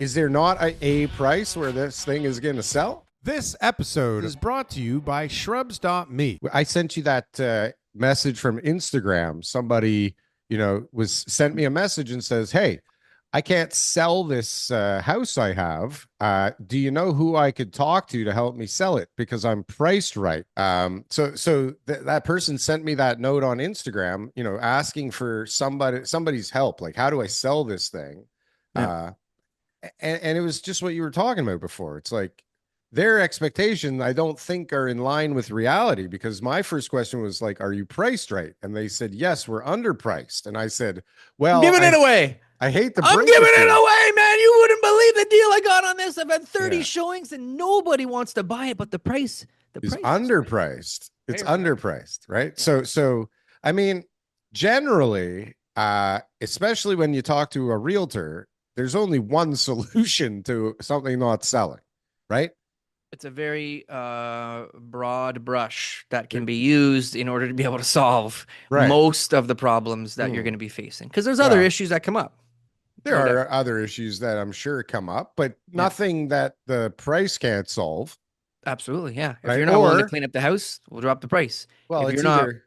Is there not a price where this thing is going to sell? This episode is brought to you by Shrubs.me. I sent you that message from Instagram. Somebody, sent me a message and says, "Hey, I can't sell this house I have. Do you know who I could talk to help me sell it? Because I'm priced right." So that person sent me that note on Instagram, asking for somebody's help. Like, how do I sell this thing? Yeah. And it was just what you were talking about before. It's like their expectation, I don't think, are in line with reality, because my first question was like, are you priced right? And they said, yes, we're underpriced. And I said, well, I'm giving it away. I hate to I'm break giving it it to you. away, man. You wouldn't believe the deal I got on this. I've had 30 Yeah. showings and nobody wants to buy it, but the price Is is underpriced. It's Very underpriced, right? Yeah. So I mean, generally, especially when you talk to a realtor, there's only one solution to something not selling, right? It's a very broad brush that can be used in order to be able to solve Right. most of the problems that you're going to be facing. Because there's other Yeah. issues that come up. There No doubt. are other issues that I'm sure come up, but nothing that the price can't solve. Absolutely, yeah. If Right? you're not willing to Or- clean up the house, we'll drop the price. Well, If it's you're not- either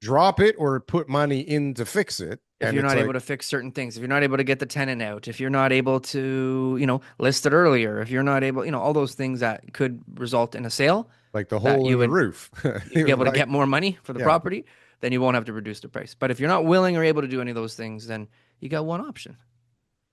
drop it or put money in to fix it. If you're not able to fix certain things, if you're not able to get the tenant out, if you're not able to, list it earlier, if you're not able, all those things that could result in a sale, like the that hole you in the would roof, be able to Like- get more money for the Yeah. property, then you won't have to reduce the price. But if you're not willing or able to do any of those things, then you got one option.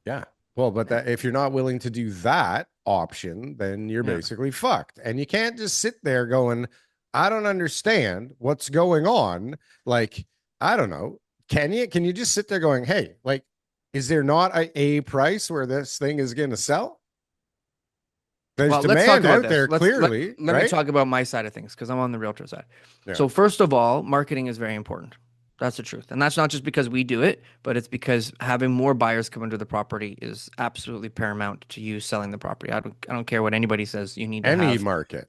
Yeah. Well, but if you're not willing to do that option, then you're Yeah. basically fucked. And you can't just sit there going, I don't understand what's going on. Like, I don't know. Can you just sit there going, hey, like, is there not a price where this thing is going to sell? There's Well, let's talk demand about out this. there, clearly. Let right? me talk about my side of things because I'm on the realtor side. Yeah. So first of all, marketing is very important. That's the truth. And that's not just because we do it, but it's because having more buyers come into the property is absolutely paramount to you selling the property. I don't care what anybody says. You need to Any have market.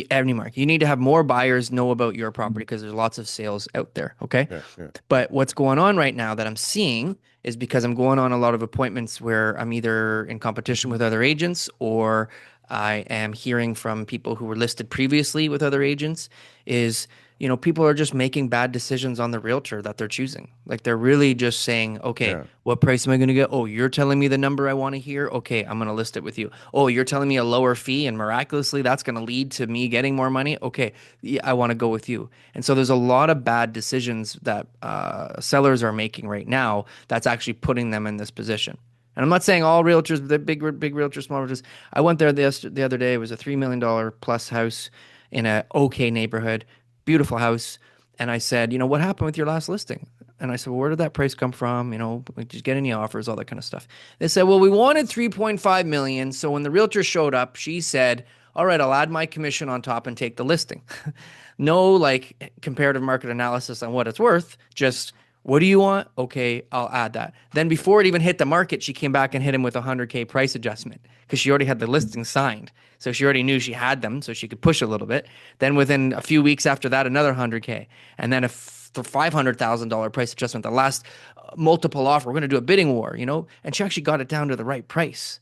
any market. You need to have more buyers know about your property because there's lots of sales out there. Okay. Yeah. But what's going on right now that I'm seeing is because I'm going on a lot of appointments where I'm either in competition with other agents or I am hearing from people who were listed previously with other agents is, people are just making bad decisions on the realtor that they're choosing. Like they're really just saying, okay, Yeah. what price am I going to get? Oh, you're telling me the number I want to hear. Okay, I'm going to list it with you. Oh, you're telling me a lower fee and miraculously that's going to lead to me getting more money. Okay, yeah, I want to go with you. And so there's a lot of bad decisions that sellers are making right now that's actually putting them in this position. And I'm not saying all realtors, the big realtors, small realtors. I went there the other day. It was a $3 million plus house in a okay neighborhood, beautiful house. And I said, what happened with your last listing? And I said, well, where did that price come from? Did you get any offers, all that kind of stuff. They said, well, we wanted 3.5 million. So when the realtor showed up, she said, all right, I'll add my commission on top and take the listing. No comparative market analysis on what it's worth, just what do you want? Okay, I'll add that. Then before it even hit the market, she came back and hit him with a $100K price adjustment because she already had the listing signed. So she already knew she had them, so she could push a little bit. Then within a few weeks after that, another $100K. And then a $500,000 price adjustment. The last multiple offer, we're going to do a bidding war, And she actually got it down to the right price,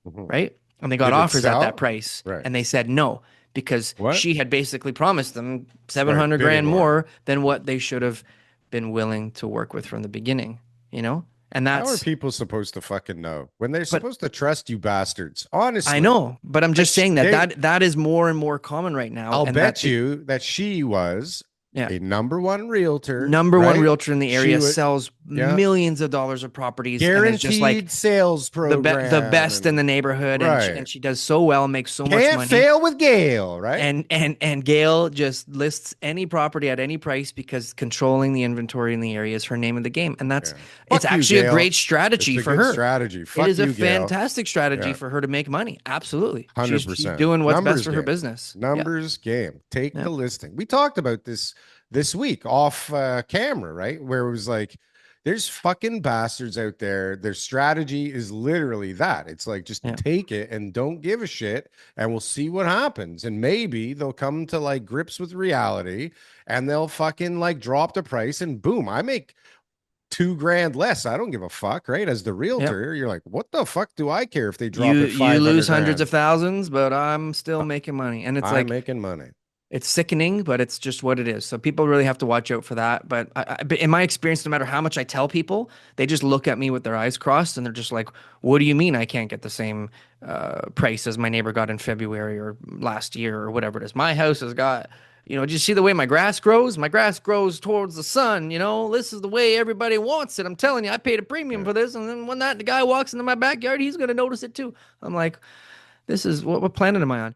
right? And they got Did it offers at sell? that price. Right. And they said no because What? she had basically promised them 700 bidding grand war. more than what they should have been willing to work with from the beginning, And How are that's, people supposed to fucking know when they're supposed to trust you bastards? Honestly, I know, but I'm just saying they- that is more and more common right now. I'll and bet that you that she was Yeah. a number one realtor. number one right? realtor in the She area, would- sells yeah. millions of dollars of properties, and is Guaranteed just like sales the program. best in the neighborhood, Right. and she does so well, makes so much Can't money. fail with Gail, right? And Gail just lists any property at any price because controlling the inventory in the area is her name of the game, and that's Fuck it's you, actually a Gail. great strategy It's a for good her. strategy. Fuck It is a you, Gail. fantastic strategy Yeah. for her to make money. Absolutely, 100%. She's doing what's Numbers best for her game. business. Numbers game. Take Yeah. the listing. We talked about this week off camera, right? Where it was like, there's fucking bastards out there. Their strategy is literally that. It's like, just Yeah. take it and don't give a shit, and we'll see what happens. And maybe they'll come to like grips with reality and they'll fucking like drop the price and boom, I make 2 grand less. I don't give a fuck, right? As the Yep. realtor, you're like, what the fuck do I care if they You drop it you lose 500 hundreds grand? of thousands, but I'm still making money. And it's I'm like making money. it's sickening, but it's just what it is. So people really have to watch out for that. But in my experience, no matter how much I tell people, they just look at me with their eyes crossed and they're just like, "What do you mean I can't get the same price as my neighbor got in February or last year or whatever it is? My house has got." Do you see the way my grass grows? My grass grows towards the sun. This is the way everybody wants it. I'm telling you, I paid a premium Yeah. for this. And then when the guy walks into my backyard, he's going to notice it too. I'm like, this is what planet am I on?